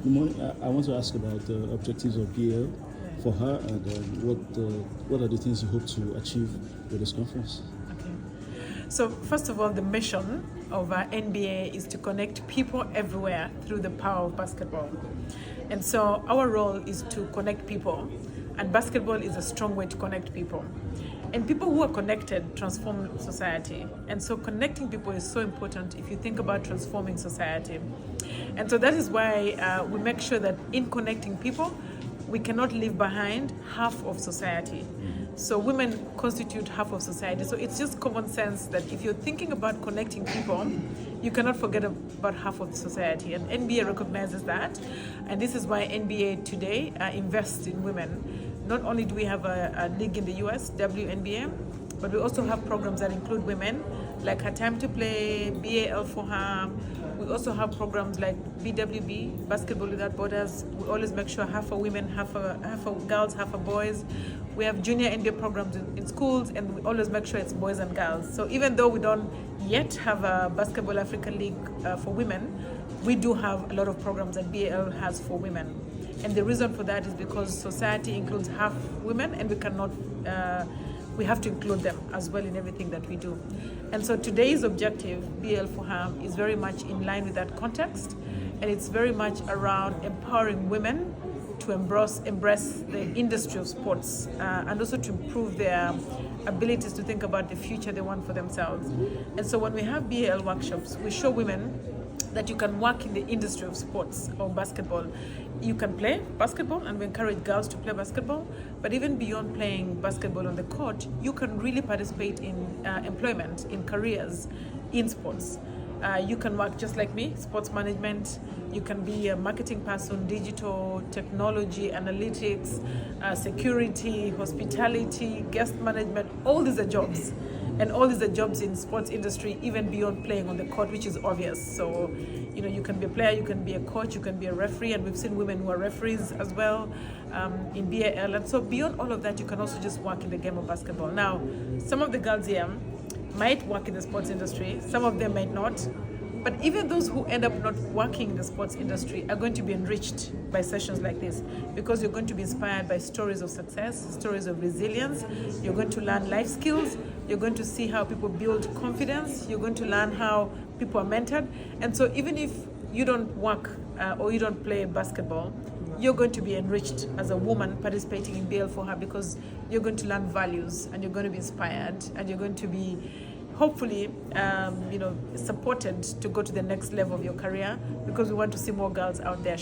I want to ask about the objectives of BL for her and what are the things you hope to achieve with this conference? Okay. So first of all, the mission of our NBA is to connect people everywhere through the power of basketball. And so our role is to connect people, and basketball is a strong way to connect people. And people who are connected transform society. And so connecting people is so important if you think about transforming society. And so that is why we make sure that in connecting people, we cannot leave behind half of society. So women constitute half of society. So it's just common sense that if you're thinking about connecting people, you cannot forget about half of society. And NBA recognizes that. And this is why NBA today invests in women. Not only do we have a league in the US, WNBA, but we also have programs that include women, like Her Time to Play, BAL4HER. We also have programs like BWB, Basketball Without Borders. We always make sure half are women, half are girls, half are boys. We have junior NBA programs in schools, and we always make sure it's boys and girls. So even though we don't yet have a Basketball African League for women, we do have a lot of programs that BAL has for women. And the reason for that is because society includes half women, and we have to include them as well in everything that we do. And so today's objective, BL4HER, is very much in line with that context, and it's very much around empowering women to embrace the industry of sports and also to improve their abilities to think about the future they want for themselves. And so when we have BL workshops, we show women that you can work in the industry of sports or basketball. You can play basketball, and we encourage girls to play basketball, but even beyond playing basketball on the court, you can really participate in employment, in careers, in sports. You can work just like me, sports management. You can be a marketing person, digital, technology, analytics, security, hospitality, guest management. All these are jobs. And all these are jobs in sports industry, even beyond playing on the court, which is obvious. So, you can be a player, you can be a coach, you can be a referee, and we've seen women who are referees as well in BAL. And so beyond all of that, you can also just work in the game of basketball. Now, some of the girls here might work in the sports industry, some of them might not. But even those who end up not working in the sports industry are going to be enriched by sessions like this, because you're going to be inspired by stories of success, stories of resilience. You're going to learn life skills. You're going to see how people build confidence. You're going to learn how people are mentored. And so even if you don't work or you don't play basketball, you're going to be enriched as a woman participating in BL4HER, because you're going to learn values, and you're going to be inspired, and you're going to be hopefully supported to go to the next level of your career, because we want to see more girls out there